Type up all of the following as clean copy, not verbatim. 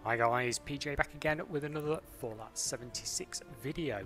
Hi guys, PJ back again with another Fallout 76 video.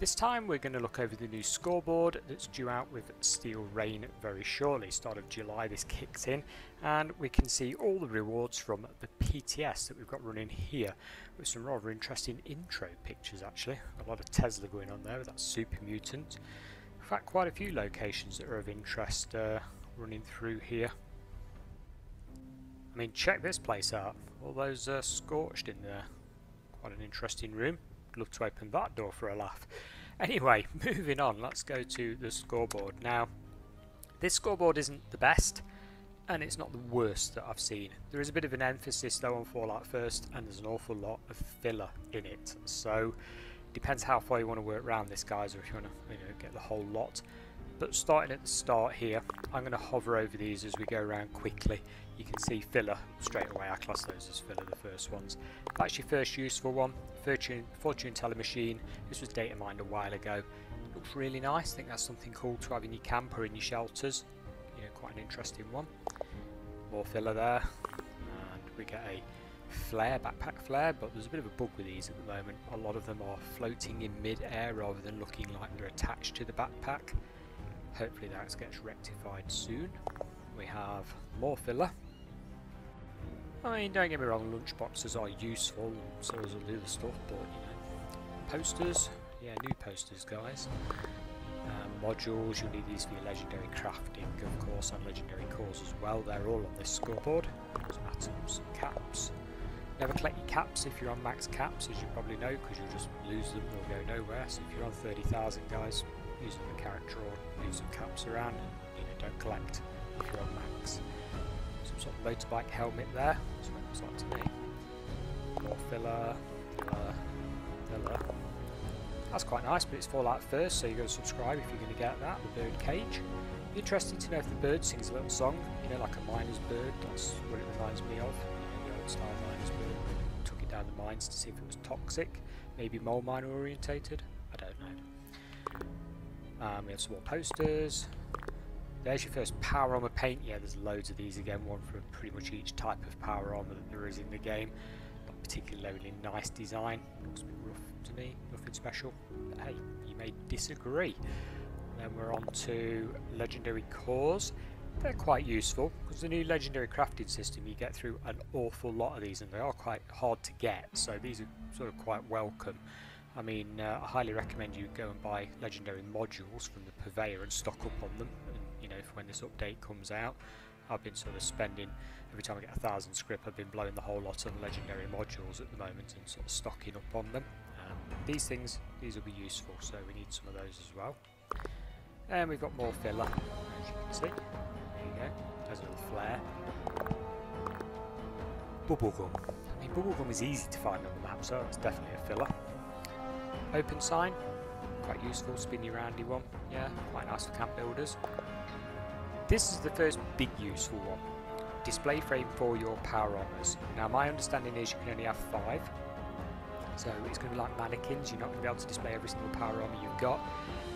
This time we're going to look over the new scoreboard that's due out with Steel Rain very shortly. Start of July this kicks in and we can see all the rewards from the PTS that we've got running here with some rather interesting intro pictures actually. A lot of Tesla going on there with that super mutant. In fact, quite a few locations that are of interest running through here. I mean, check this place out. All those scorched in there. Quite an interesting room. Love to open that door for a laugh. Anyway, moving on, let's go to the scoreboard. Now, this scoreboard isn't the best, and it's not the worst that I've seen. There is a bit of an emphasis though on Fallout First, and there's an awful lot of filler in it. So, depends how far you want to work around this, guys, or if you want to, get the whole lot. But starting at the start here, I'm going to hover over these as we go around quickly. You can see filler straight away. I class those as filler, the first ones. That's your first useful one. Fortune Teller Machine. This was data mined a while ago. Looks really nice. I think that's something cool to have in your camp or in your shelters. Quite an interesting one. More filler there. And we get a flare, backpack flare, but there's a bit of a bug with these at the moment. A lot of them are floating in mid-air rather than looking like they're attached to the backpack. Hopefully that gets rectified soon. We have more filler. I mean, don't get me wrong, lunchboxes are useful, and so is all the other stuff, but posters, yeah, new posters, guys. Modules, you'll need these for your legendary crafting, of course, and legendary cores as well. They're all on this scoreboard. There's atoms, caps. Never collect your caps if you're on max caps, as you probably know, because you'll just lose them, they'll go nowhere. So if you're on 30,000, guys, use them a character or use some caps around, and don't collect if you're on max. Some sort of motorbike helmet there, that's what it looks like to me. More filler, filler. That's quite nice, but it's Fallout First, so you've got to subscribe if you're going to get that. The bird cage. Interesting to know if the bird sings a little song, like a miner's bird. That's what it reminds me of. The old style miner's bird. Took it down the mines to see if it was toxic. Maybe mole miner orientated. I don't know. We have some more posters. There's your first power armor paint. Yeah, there's loads of these again, one for pretty much each type of power armor that there is in the game. Not particularly nice design. Looks a bit rough to me, nothing special. But hey, you may disagree. Then we're on to legendary cores. They're quite useful because the new legendary crafting system, you get through an awful lot of these, and they are quite hard to get. So these are sort of quite welcome. I mean, I highly recommend you go and buy legendary modules from the purveyor and stock up on them. And, for when this update comes out, I've been sort of spending, every time I get 1,000 scrip, I've been blowing the whole lot on legendary modules at the moment and sort of stocking up on them. These will be useful, so we need some of those as well. And we've got more filler, as you can see. There you go. There's a little flare. Bubblegum. I mean, bubblegum is easy to find on the map, so it's definitely a filler. Open sign, quite useful, spinny roundy one, yeah, quite nice for camp builders. This is the first big useful one. Display frame for your power armors. Now my understanding is you can only have 5, so it's going to be like mannequins, you're not going to be able to display every single power armor you've got.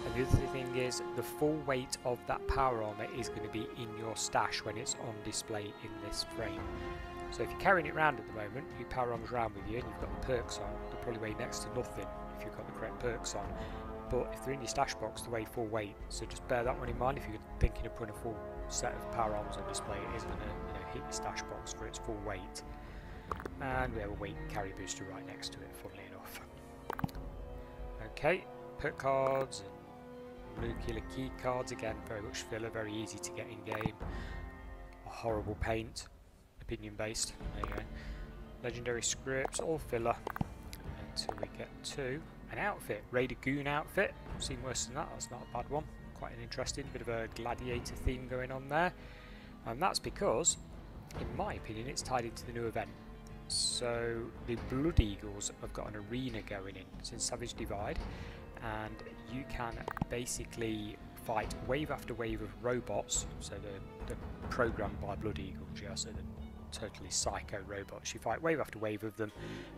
And the other thing is, the full weight of that power armor is going to be in your stash when it's on display in this frame. So if you're carrying it around at the moment, your power armor's around with you and you've got the perks on, they'll probably weigh next to nothing if you've got the correct perks on. But if they're in your stash box, they weigh full weight, so just bear that one in mind. If you're thinking of putting a full set of power armors on display, it is going to hit your stash box for its full weight. And we have a weight carry booster right next to it, funnily enough. Okay, perk cards and nuclear key cards, again very much filler, very easy to get in game. A horrible paint, opinion based, there you go. Legendary scripts, all filler, until we get to an outfit, Raider Goon outfit. I've seen worse than that, that's not a bad one. Quite an interesting bit of a gladiator theme going on there. And that's because, in my opinion, it's tied into the new event. So the Blood Eagles have got an arena going in. It's in Savage Divide, and you can basically fight wave after wave of robots. So they're programmed by Blood Eagles, yeah, so they're totally psycho robots. You fight wave after wave of them,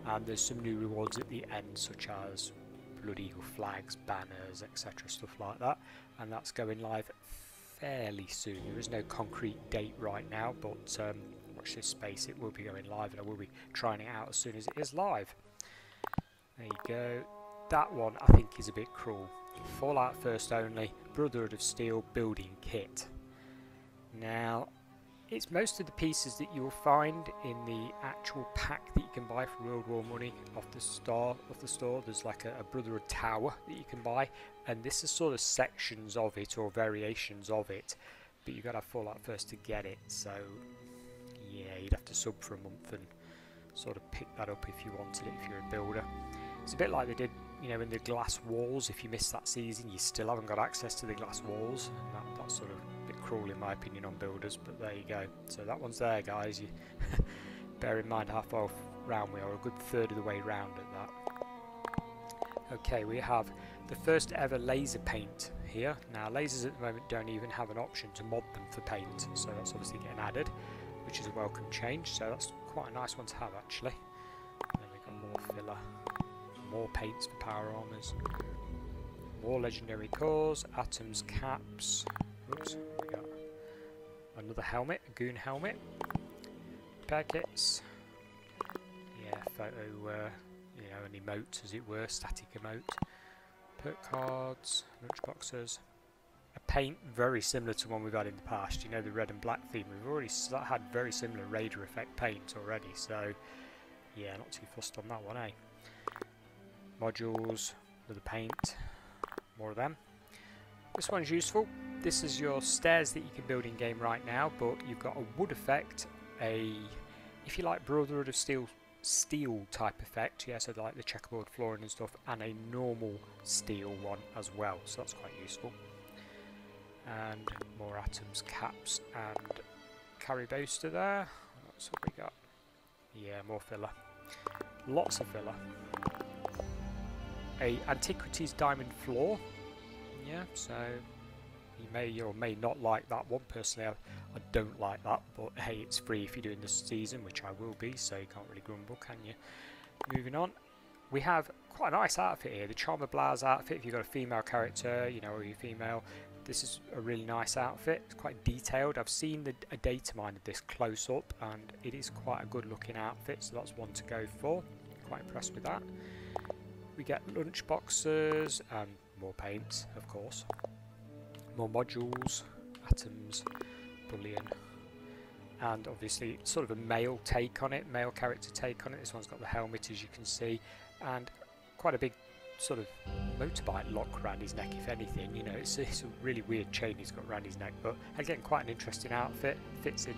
and there's some new rewards at the end, such as Blood Eagle flags, banners, etc., stuff like that, and that's going live fairly soon. There is no concrete date right now, but watch this space, it will be going live, and I will be trying it out as soon as it is live. There you go. That one I think is a bit cruel. Fallout First Only, Brotherhood of Steel building kit. Now, it's most of the pieces that you will find in the actual pack that you can buy for World War money off the store. There's like a Brotherhood Tower that you can buy, and this is sort of sections of it or variations of it. But you've got to have Fallout First to get it, so yeah, you'd have to sub for a month and sort of pick that up if you wanted it, if you're a builder. It's a bit like they did, you know, in the glass walls. If you missed that season, you still haven't got access to the glass walls, and that's sort of a bit cruel in my opinion on builders, but there you go. So that one's there, guys. You bear in mind how far round we are, a good third of the way round at that. Okay, we have the first ever laser paint here. Now, lasers at the moment don't even have an option to mod them for paint, so that's obviously getting added, which is a welcome change. So that's quite a nice one to have, actually. And then we've got more filler, more paints for power armors, more legendary cores, atoms, caps. Oops, we got another helmet, a goon helmet, repair kits. Yeah, photo, you know, an emote as it were, static emote. Perk cards, lunchboxes, a paint very similar to one we've had in the past. You know, the red and black theme. We've already had very similar Raider effect paint already, so yeah, not too fussed on that one, eh? Modules, another paint, more of them. This one's useful. This is your stairs that you can build in game right now, but you've got a wood effect, if you like, Brotherhood of Steel type effect, yeah, so like the checkerboard flooring and stuff, and a normal steel one as well, so that's quite useful. And more atoms, caps, and carry booster there. That's what we got. Yeah, more filler, lots of filler. A antiquities diamond floor, yeah, so you may or may not like that one. Personally, I don't like that, but hey, it's free if you're doing this season, which I will be, so you can't really grumble, can you? Moving on, we have quite a nice outfit here, the Charmer Blaz outfit. If you've got a female character, you know, or you're female, this is a really nice outfit. It's quite detailed. I've seen a data mine of this close up, and it is quite a good looking outfit, so that's one to go for. Quite impressed with that. We get lunch boxes and more paints, of course. More modules, atoms, bullion, and obviously sort of a male take on it, male character take on it. This one's got the helmet, as you can see, and quite a big sort of motorbike lock around his neck, if anything. You know, it's a really weird chain he's got around his neck, but again, quite an interesting outfit. Fits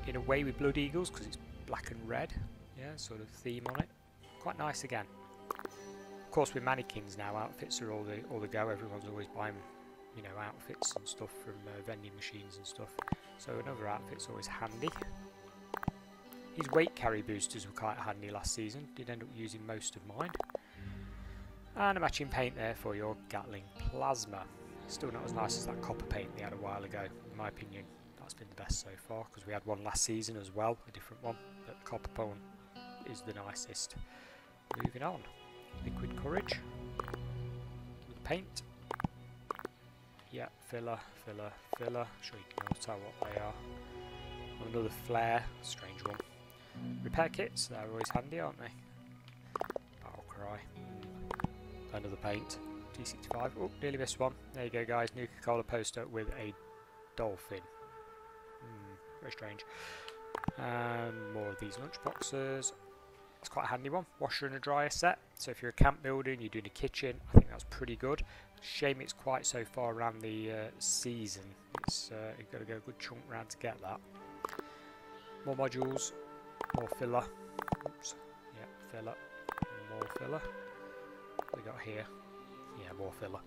in a way with Blood Eagles because it's black and red, yeah, sort of theme on it. Quite nice again. Of course, with mannequins now, outfits are all the go. Everyone's always buying, you know, outfits and stuff from vending machines and stuff. So another outfit's always handy. His weight carry boosters were quite handy last season. Did end up using most of mine. And a matching paint there for your Gatling Plasma. Still not as nice as that copper paint they had a while ago. In my opinion, that's been the best so far, because we had one last season as well, a different one. But the copper one is the nicest. Moving on. Liquid Courage. With paint. Yeah, filler, filler, filler. Sure you can all tell what they are. Another flare, strange one. Repair kits, they're always handy, aren't they? Battle Cry. Another paint. T65. Oh, nearly missed one. There you go, guys. Nuka-Cola poster with a dolphin. Very strange. And more of these lunch boxes. It's quite a handy one. Washer and a dryer set. So if you're a camp builder and you're doing a kitchen, I think that's pretty good. Shame it's quite so far around the season. It's you've got to go a good chunk round to get that. More modules, more filler. Oops. Yeah, filler. More filler. What we got here? Yeah, more filler.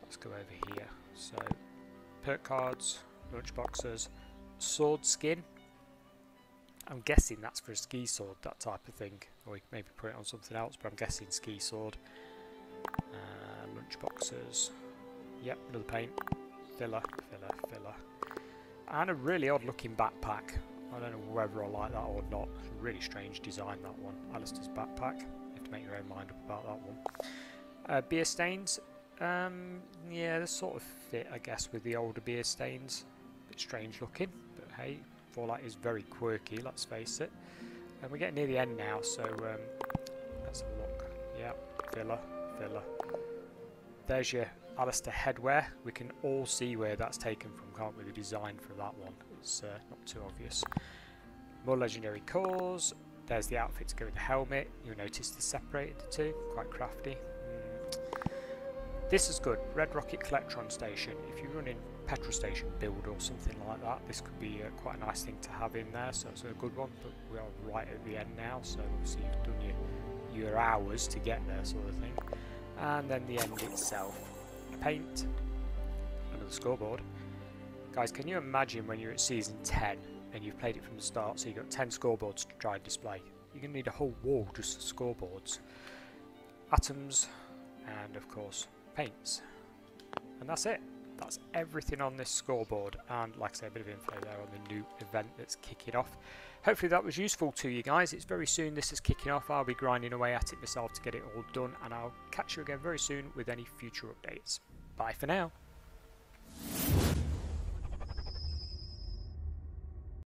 Let's go over here. So, perk cards, lunch boxes, sword skin. I'm guessing that's for a ski sword, that type of thing. Or you can maybe put it on something else, but I'm guessing ski sword. Lunch boxes. Yep, another paint. Filler, filler, filler. And a really odd looking backpack. I don't know whether I like that or not. It's a really strange design, that one. Alistair's backpack. You have to make your own mind up about that one. Beer stains. Yeah, they sort of fit, I guess, with the older beer stains. A bit strange looking, but hey, Fallout is very quirky, let's face it. And we're getting near the end now, so let's have a look. Yeah, filler. There's your Alistair headwear. We can all see where that's taken from, can't we? The design for that one. It's not too obvious. More legendary cores. There's the outfit to go with the helmet. You'll notice they separated the two. Quite crafty. This is good. Red Rocket Collectron Station. If you're running petrol station build or something like that, this could be quite a nice thing to have in there. So it's a good one. But we are right at the end now, so obviously you've done your hours to get there, sort of thing. And then the end itself. Paint. Another scoreboard. Guys, can you imagine when you're at season 10 and you've played it from the start, so you've got 10 scoreboards to try and display? You're going to need a whole wall just of scoreboards. Atoms, and of course paints. And that's it. That's everything on this scoreboard, and like I say, a bit of info there on the new event that's kicking off. Hopefully that was useful to you guys. It's very soon this is kicking off. I'll be grinding away at it myself to get it all done, and I'll catch you again very soon with any future updates. Bye for now.